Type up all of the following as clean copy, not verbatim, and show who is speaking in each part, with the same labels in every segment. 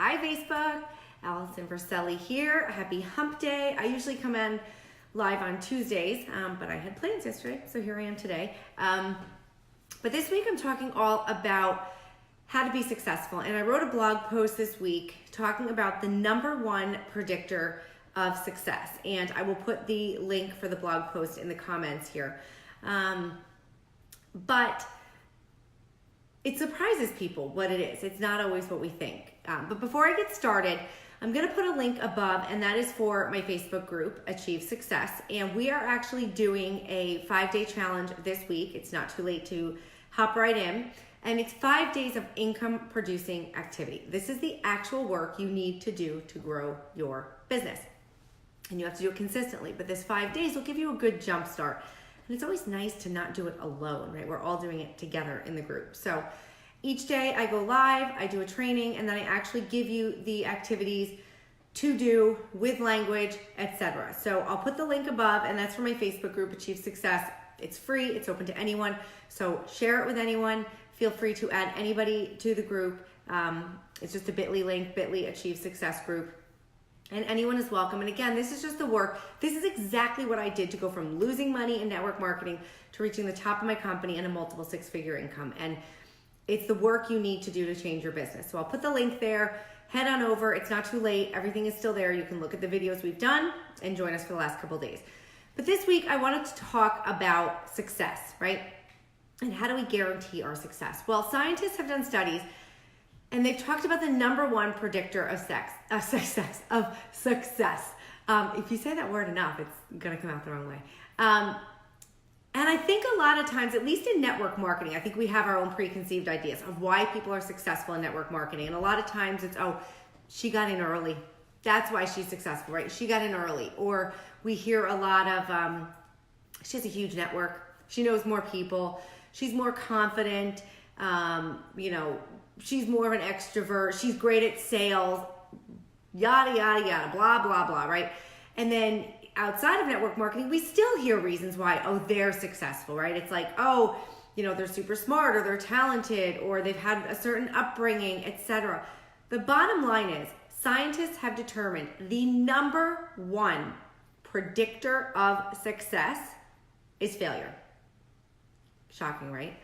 Speaker 1: Hi Facebook, Allison Vercelli here. Happy hump day. I usually come in live on Tuesdays, but I had plans yesterday, so here I am today. But this week I'm talking all about how to be successful. And I wrote a blog post this week talking about the #1 predictor of success. And I will put the link for the blog post in the comments here. But it surprises people what it is. It's not always what we think. But before I get started, I'm going to put a link above, and that is for my Facebook group, Achieve Success. And we are actually doing a 5-day challenge this week. It's not too late to hop right in. And it's 5 days of income producing activity. This is the actual work you need to do to grow your business. And you have to do it consistently. But this 5 days will give you a good jump start. And it's always nice to not do it alone, right? We're all doing it together in the group. So each day I go live, I do a training, and then I actually give you the activities to do with language, etc. So I'll put the link above, and that's for my Facebook group, Achieve Success. It's free, it's open to anyone. So share it with anyone. Feel free to add anybody to the group. It's just a bit.ly link, bit.ly Achieve Success group. And anyone is welcome. And again, this is just the work. This is exactly what I did to go from losing money in network marketing to reaching the top of my company and a multiple 6-figure income. And it's the work you need to do to change your business. So I'll put the link there. Head on over. It's not too late. Everything is still there. You can look at the videos we've done and join us for the last couple of days. But this week, I wanted to talk about success, right? And how do we guarantee our success? Well, scientists have done studies, and they've talked about the #1 predictor of success. If you say that word enough, it's gonna come out the wrong way. And I think a lot of times, at least in network marketing, I think we have our own preconceived ideas of why people are successful in network marketing. And a lot of times it's, oh, she got in early. That's why she's successful, right? She got in early. Or we hear a lot of, she has a huge network. She knows more people. She's more confident. She's more of an extrovert. She's great at sales, yada, yada, yada, blah, blah, blah, right? And then outside of network marketing, we still hear reasons why, oh, they're successful, right? It's like, oh, they're super smart, or they're talented, or they've had a certain upbringing, etc. The bottom line is, scientists have determined the #1 predictor of success is failure. Shocking, right?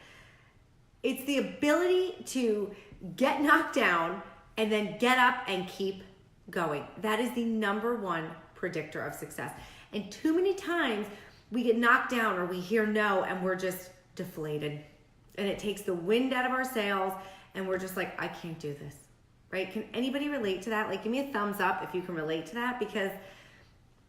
Speaker 1: It's the ability to get knocked down and then get up and keep going. That is the #1 predictor of success. And too many times we get knocked down or we hear no and we're just deflated. And it takes the wind out of our sails and we're just like, I can't do this, right? Can anybody relate to that? Like, give me a thumbs up if you can relate to that, because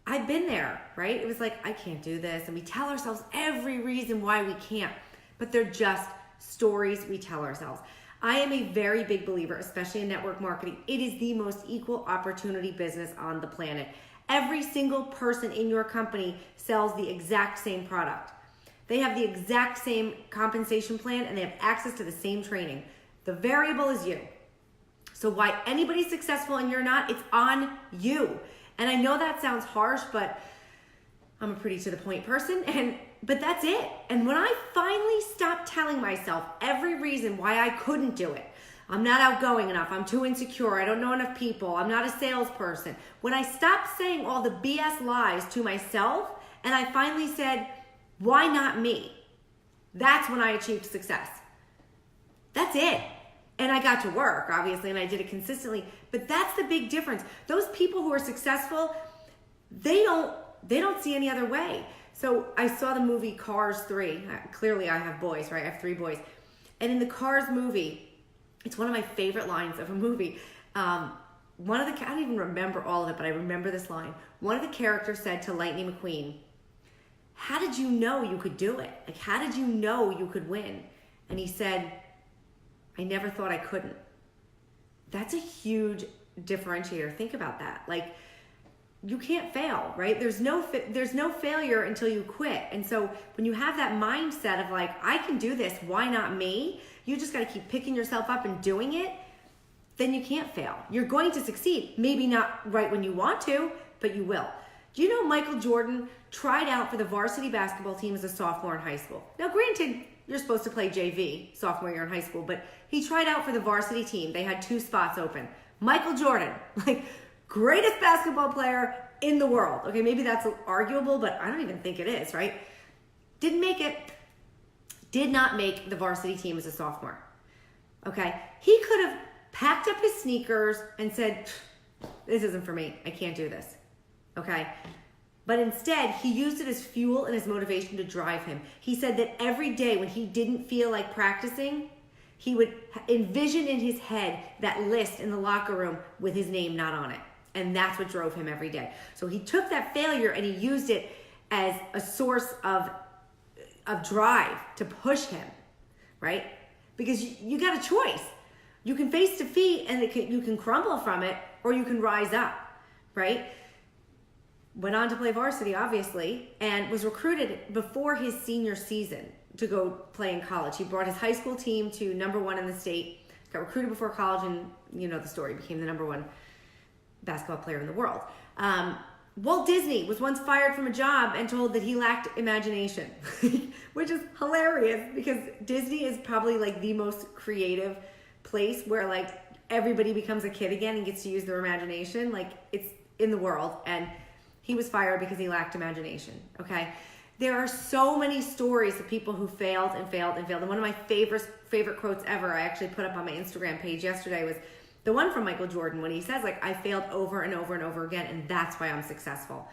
Speaker 1: I've been there, right? It was like, I can't do this. And we tell ourselves every reason why we can't, but they're just stories we tell ourselves. I am a very big believer, especially in network marketing. It is the most equal opportunity business on the planet. Every single person in your company sells the exact same product. They have the exact same compensation plan and they have access to the same training. The variable is you. So why anybody's successful and you're not, it's on you. And I know that sounds harsh, but I'm a pretty to the point person, but that's it. And when I finally stopped telling myself every reason why I couldn't do it, I'm not outgoing enough, I'm too insecure, I don't know enough people, I'm not a salesperson. When I stopped saying all the BS lies to myself, and I finally said, why not me? That's when I achieved success. That's it. And I got to work, obviously, and I did it consistently. But that's the big difference. Those people who are successful, they don't see any other way. So I saw the movie Cars 3. Clearly I have boys, right? I have 3 boys. And in the Cars movie, it's one of my favorite lines of a movie. I don't even remember all of it, but I remember this line. One of the characters said to Lightning McQueen, how did you know you could do it? Like, how did you know you could win? And he said, I never thought I couldn't. That's a huge differentiator. Think about that. Like, you can't fail, right? There's no failure until you quit. And so when you have that mindset of like, I can do this, why not me? You just got to keep picking yourself up and doing it. Then you can't fail. You're going to succeed. Maybe not right when you want to, but you will. Do you know Michael Jordan tried out for the varsity basketball team as a sophomore in high school? Now, granted, you're supposed to play JV sophomore year in high school, but he tried out for the varsity team. They had 2 spots open. Michael Jordan, like greatest basketball player in the world. Okay, maybe that's arguable, but I don't even think it is, right? Didn't make it. Did not make the varsity team as a sophomore. Okay, he could have packed up his sneakers and said, this isn't for me. I can't do this. Okay. But instead, he used it as fuel and as motivation to drive him. He said that every day when he didn't feel like practicing, he would envision in his head that list in the locker room with his name not on it. And that's what drove him every day. So he took that failure and he used it as a source of drive to push him, right? Because you got a choice. You can face defeat and you can crumble from it, or you can rise up, right? Went on to play varsity, obviously, and was recruited before his senior season to go play in college. He brought his high school team to #1 in the state, got recruited before college, and you know the story, became the #1 basketball player in the world. Walt Disney was once fired from a job and told that he lacked imagination, which is hilarious because Disney is probably like the most creative place where like everybody becomes a kid again and gets to use their imagination. Like it's in the world, and he was fired because he lacked imagination. Okay. There are so many stories of people who failed and failed and failed. And one of my favorite quotes ever, I actually put up on my Instagram page yesterday, was the one from Michael Jordan when he says, like, I failed over and over and over again, and that's why I'm successful.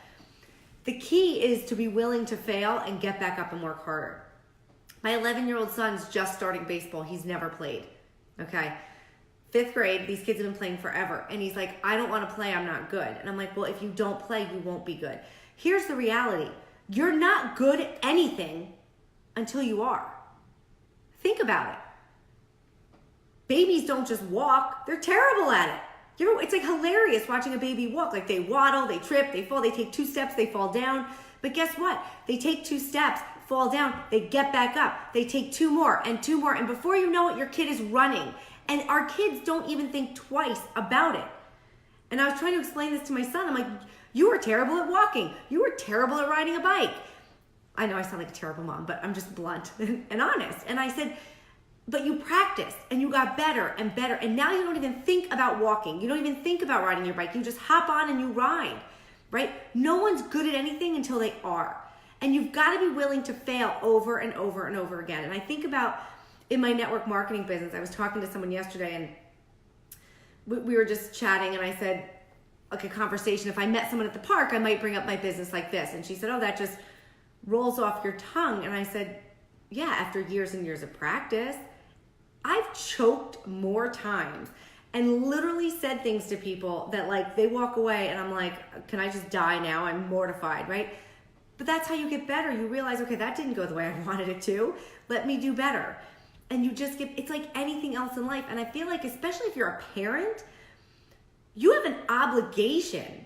Speaker 1: The key is to be willing to fail and get back up and work harder. My 11-year-old son's just starting baseball. He's never played. Okay. 5th grade, these kids have been playing forever. And he's like, I don't want to play, I'm not good. And I'm like, well, if you don't play, you won't be good. Here's the reality. You're not good at anything until you are. Think about it. Babies don't just walk, they're terrible at it. You know, it's like hilarious watching a baby walk. Like they waddle, they trip, they fall, they take 2 steps, they fall down. But guess what? They take 2 steps, fall down, they get back up. They take 2 more and 2 more. And before you know it, your kid is running. And our kids don't even think twice about it. And I was trying to explain this to my son. I'm like, you were terrible at walking. You were terrible at riding a bike. I know I sound like a terrible mom, but I'm just blunt and honest. And I said, but you practiced and you got better and better. And now you don't even think about walking. You don't even think about riding your bike. You just hop on and you ride, right? No one's good at anything until they are. And you've got to be willing to fail over and over and over again. And I think about in my network marketing business, I was talking to someone yesterday and we were just chatting and I said, like a conversation, if I met someone at the park, I might bring up my business like this. And she said, oh, that just rolls off your tongue. And I said, yeah, after years and years of practice, I've choked more times and literally said things to people that like they walk away and I'm like, can I just die now? I'm mortified, right? But that's how you get better. You realize, okay, that didn't go the way I wanted it to. Let me do better. And you just get, it's like anything else in life. And I feel like, especially if you're a parent, you have an obligation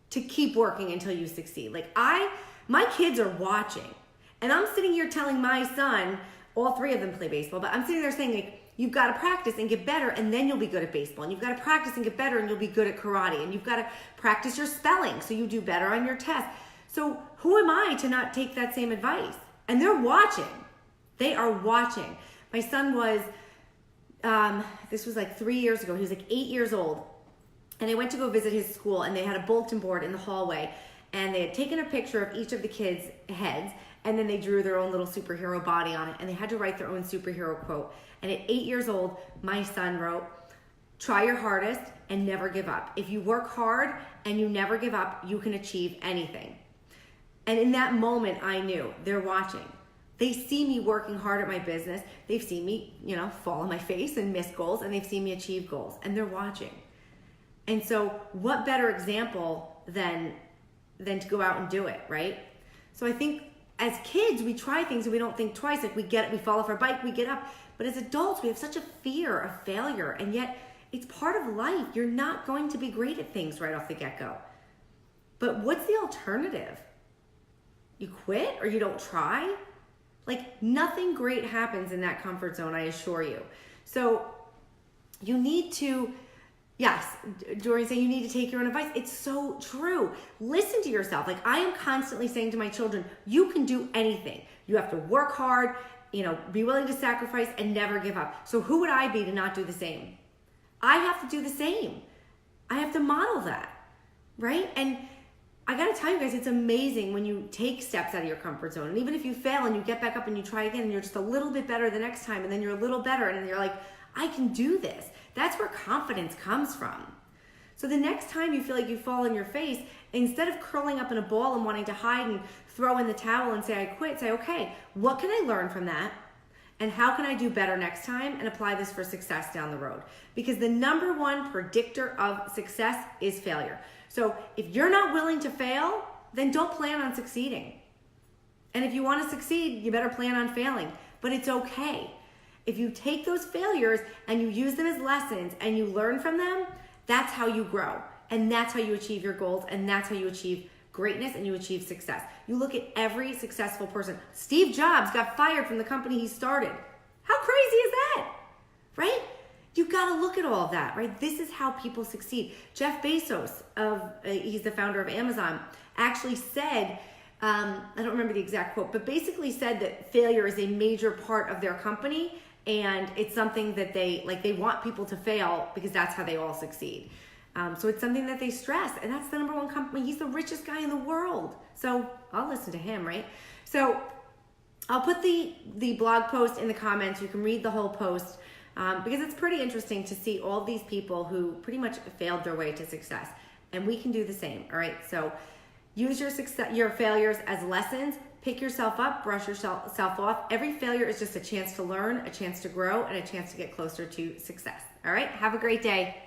Speaker 1: to keep working until you succeed. Like my kids are watching and I'm sitting here telling my son, all 3 of them play baseball, but I'm sitting there saying like, you've got to practice and get better and then you'll be good at baseball. And you've got to practice and get better and you'll be good at karate. And you've got to practice your spelling so you do better on your test. So who am I to not take that same advice? And they're watching. They are watching. My son was, this was like 3 years ago. He was like 8 years old. And I went to go visit his school and they had a bulletin board in the hallway and they had taken a picture of each of the kids' heads and then they drew their own little superhero body on it and they had to write their own superhero quote. And at 8 years old, my son wrote, try your hardest and never give up. If you work hard and you never give up, you can achieve anything. And in that moment, I knew they're watching. They see me working hard at my business. They've seen me, fall on my face and miss goals, and they've seen me achieve goals, and they're watching. And so what better example than to go out and do it, right? So I think as kids, we try things and we don't think twice. Like we fall off our bike, we get up. But as adults, we have such a fear of failure, and yet it's part of life. You're not going to be great at things right off the get-go. But what's the alternative? You quit or you don't try? Like nothing great happens in that comfort zone, I assure you. So you need to, yes, Doreen's saying you need to take your own advice. It's so true. Listen to yourself. Like I am constantly saying to my children, you can do anything. You have to work hard, be willing to sacrifice and never give up. So who would I be to not do the same? I have to do the same. I have to model that, right? And I gotta tell you guys, it's amazing when you take steps out of your comfort zone. And even if you fail and you get back up and you try again and you're just a little bit better the next time, and then you're a little better and you're like, I can do this. That's where confidence comes from. So the next time you feel like you fall on your face, instead of curling up in a ball and wanting to hide and throw in the towel and say, I quit, say, okay, what can I learn from that? And how can I do better next time and apply this for success down the road? Because the number one predictor of success is failure. So if you're not willing to fail, then don't plan on succeeding. And if you want to succeed, you better plan on failing. But it's okay. If you take those failures and you use them as lessons and you learn from them, that's how you grow. And that's how you achieve your goals. And that's how you achieve greatness and you achieve success. You look at every successful person. Steve Jobs got fired from the company he started. How crazy is that? Right? You got to look at all of that, right? This is how people succeed. Jeff Bezos, he's the founder of Amazon, actually said, I don't remember the exact quote, but basically said that failure is a major part of their company, and it's something that they want people to fail because that's how they all succeed. So it's something that they stress, and that's the number one company. He's the richest guy in the world. So I'll listen to him, right? So I'll put the blog post in the comments. You can read the whole post because it's pretty interesting to see all these people who pretty much failed their way to success. And we can do the same, all right? So use your failures as lessons. Pick yourself up, brush yourself off. Every failure is just a chance to learn, a chance to grow, and a chance to get closer to success. All right? Have a great day.